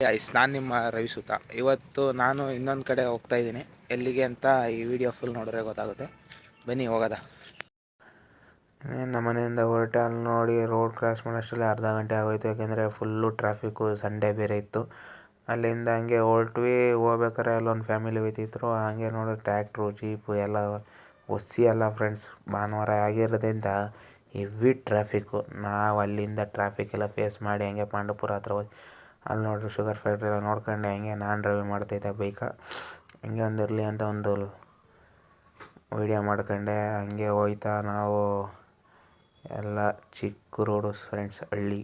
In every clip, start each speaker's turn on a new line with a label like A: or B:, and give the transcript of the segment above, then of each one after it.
A: Guys, ನಾನು ನಿಮ್ಮ ರವಿಸುತ. ಇವತ್ತು ನಾನು ಇನ್ನೊಂದು ಕಡೆ ಹೋಗ್ತಾ ಇದ್ದೀನಿ. ಎಲ್ಲಿಗೆ ಅಂತ ಈ ವಿಡಿಯೋ ಫುಲ್ ನೋಡಿದ್ರೆ ಗೊತ್ತಾಗುತ್ತೆ. ಬನ್ನಿ ಹೋಗೋದ. ನಮ್ಮ ಮನೆಯಿಂದ ಹೊರಟೆ. ಅಲ್ಲಿ ನೋಡಿ ರೋಡ್ ಕ್ರಾಸ್ ಮಾಡೋಷ್ಟರಲ್ಲಿ ಅರ್ಧ ಗಂಟೆ ಆಗೋಯ್ತು. ಯಾಕೆಂದರೆ ಫುಲ್ಲು ಟ್ರಾಫಿಕ್ಕು, ಸಂಡೇ ಬೇರೆ ಇತ್ತು. ಅಲ್ಲಿಂದ ಹಂಗೆ ಹೊರಟ್ವಿ. ಹೋಗ್ಬೇಕಾರೆ ಅಲ್ಲೊಂದು ಫ್ಯಾಮಿಲಿ ಹೋಯ್ತಿದ್ರು. ಹಂಗೆ ನೋಡಿ ಟ್ರ್ಯಾಕ್ಟ್ರು, ಜೀಪು ಎಲ್ಲ ಒಸಿ ಅಲ್ಲ ಫ್ರೆಂಡ್ಸ್. ಭಾನುವಾರ ಆಗಿರೋದ್ರಿಂದ ಹೆವಿ ಟ್ರಾಫಿಕ್ಕು. ನಾವು ಅಲ್ಲಿಂದ ಟ್ರಾಫಿಕ್ ಎಲ್ಲ ಫೇಸ್ ಮಾಡಿ ಹಂಗೆ ಪಾಂಡವಪುರ ಹತ್ರ ಹೋಗಿ ಅಲ್ಲಿ ನೋಡ್ರಿ ಶುಗರ್ ಫ್ಯಾಕ್ಟ್ರಿ ಎಲ್ಲ ನೋಡ್ಕೊಂಡೆ ಹಂಗೆ ನಾನು ಡ್ರೈವಿಂಗ್ ಮಾಡ್ತಾಯಿದ್ದೆ ಬೈಕ. ಹಂಗೆ ಒಂದಿರಲಿ ಅಂತ ಒಂದು ವೀಡಿಯೋ ಮಾಡ್ಕೊಂಡೆ. ಹಂಗೆ ಹೋಯ್ತಾ ನಾವು ಎಲ್ಲ ಚಿಕ್ಕ ರೋಡು ಫ್ರೆಂಡ್ಸ್. ಹಳ್ಳಿ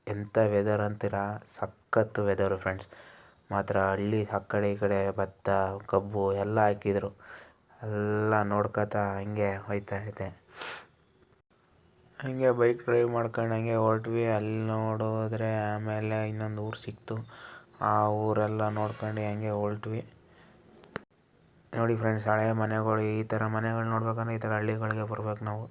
A: ಎಂಥ ವೆದರ್ ಅಂತೀರಾ, ಸಖತ್ತು ವೆದರು ಫ್ರೆಂಡ್ಸ್. ಮಾತ್ರ ಹಳ್ಳಿ ಆ ಕಡೆ ಈ ಕಡೆ ಭತ್ತ, ಕಬ್ಬು ಎಲ್ಲ ಹಾಕಿದ್ರು. ಎಲ್ಲ ನೋಡ್ಕೊತಾ ಹಂಗೆ ಹೋಯ್ತಾ ಇದೆ. ಹಂಗೆ ಬೈಕ್ ಡ್ರೈವ್ ಮಾಡ್ಕೊಂಡು ಹಂಗೆ ಹೊರಟ್ವಿ. ಅಲ್ಲಿ ನೋಡಿದ್ರೆ ಆಮೇಲೆ ಇನ್ನೊಂದು ಊರು ಸಿಕ್ತು. ಆ ಊರೆಲ್ಲ ನೋಡ್ಕೊಂಡು ಹಂಗೆ ಹೊರಟ್ವಿ. ನೋಡಿ ಫ್ರೆಂಡ್ಸ್, ಹಳೆ ಮನೆಗಳು, ಈ ಥರ ಮನೆಗಳು ನೋಡ್ಬೇಕಂದ್ರೆ ಈ ಥರ ಹಳ್ಳಿಗಳಿಗೆ ಬರ್ಬೇಕು ನಾವು.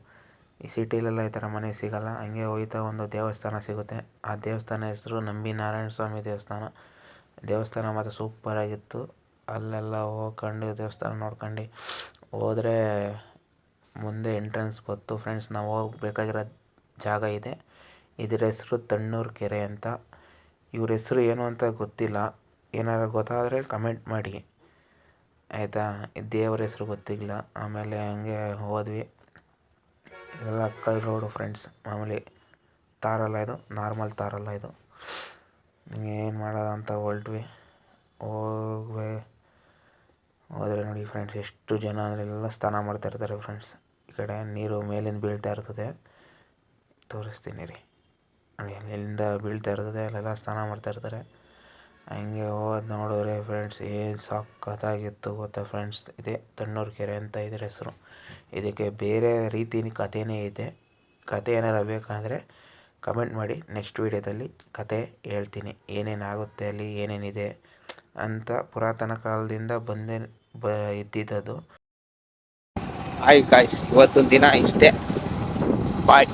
A: ಈ ಸಿಟಿಲೆಲ್ಲ ಈ ಥರ ಮನೆ ಸಿಗೋಲ್ಲ. ಹಂಗೆ ಹೋಯ್ತಾ ಒಂದು ದೇವಸ್ಥಾನ ಸಿಗುತ್ತೆ. ಆ ದೇವಸ್ಥಾನ ಹೆಸರು ನಂಬಿ ನಾರಾಯಣ ಸ್ವಾಮಿ ದೇವಸ್ಥಾನ. ದೇವಸ್ಥಾನ ಮಾತ್ರ ಸೂಪರಾಗಿತ್ತು. ಅಲ್ಲೆಲ್ಲ ಹೋಗ್ಕೊಂಡು ದೇವಸ್ಥಾನ ನೋಡ್ಕೊಂಡು ಹೋದರೆ ಮುಂದೆ ಎಂಟ್ರೆನ್ಸ್ ಬಂತು ಫ್ರೆಂಡ್ಸ್. ನಾವು ಹೋಗ್ಬೇಕಾಗಿರೋ ಜಾಗ ಇದೆ. ಇದರ ಹೆಸರು ತಣ್ಣೂರು ಕೆರೆ ಅಂತ. ಇವ್ರ ಹೆಸರು ಏನು ಅಂತ ಗೊತ್ತಿಲ್ಲ. ಏನಾದ್ರು ಗೊತ್ತಾದರೆ ಕಮೆಂಟ್ ಮಾಡಿ ಆಯಿತಾ. ದೇವ್ರ ಹೆಸರು ಗೊತ್ತಿಲ್ಲ. ಆಮೇಲೆ ಹಂಗೆ ಹೋದ್ವಿ. ಎಲ್ಲ ಕಲ್ ರೋಡು ಫ್ರೆಂಡ್ಸ್. ಮಾಮೂಲಿ ತಾರಲ್ಲ, ಇದು ನಾರ್ಮಲ್ ತಾರಲ್ಲ ಇದು. ಏನು ಮಾಡೋದು ಅಂತ ಹೊರಟ್ವಿ. ಹೋದರೆ ನೋಡಿ ಫ್ರೆಂಡ್ಸ್, ಎಷ್ಟು ಜನ ಅಂದರೆ ಎಲ್ಲ ಸ್ನಾನ ಮಾಡ್ತಾಯಿರ್ತಾರೆ ಫ್ರೆಂಡ್ಸ್. ಈ ಕಡೆ ನೀರು ಮೇಲಿಂದ ಬೀಳ್ತಾ ಇರ್ತದೆ. ತೋರಿಸ್ತೀನಿ ರೀ. ನೋಡಿ ಅಲ್ಲಿಂದ ಬೀಳ್ತಾ ಇರ್ತದೆ. ಅಲ್ಲೆಲ್ಲ ಸ್ನಾನ ಮಾಡ್ತಾಯಿರ್ತಾರೆ. ಹಂಗೆ ಹೋದ್ ನೋಡಿದ್ರೆ ಫ್ರೆಂಡ್ಸ್, ಏನು ಸಖತ್ತಾಗಿತ್ತು ಗೊತ್ತಾ ಫ್ರೆಂಡ್ಸ್. ಇದೇ ತಣ್ಣೂರು ಕೆರೆ ಅಂತ ಇದರ ಹೆಸರು. ಇದಕ್ಕೆ ಬೇರೆ ರೀತಿ ಕಥೆನೇ ಇದೆ. ಕತೆ ಏನಾರು ಬೇಕಂದರೆ ಕಮೆಂಟ್ ಮಾಡಿ. ನೆಕ್ಸ್ಟ್ ವೀಡಿಯೋದಲ್ಲಿ ಕತೆ ಹೇಳ್ತೀನಿ, ಏನೇನಾಗುತ್ತೆ ಅಲ್ಲಿ, ಏನೇನಿದೆ ಅಂತ. ಪುರಾತನ ಕಾಲದಿಂದ ಇದ್ದಿದ್ದದು. ಹಾಯ್ ಗಾಯ್ಸ್, ಇವತ್ತು ದಿನ ಇಷ್ಟೇ. ಬಾಯ್.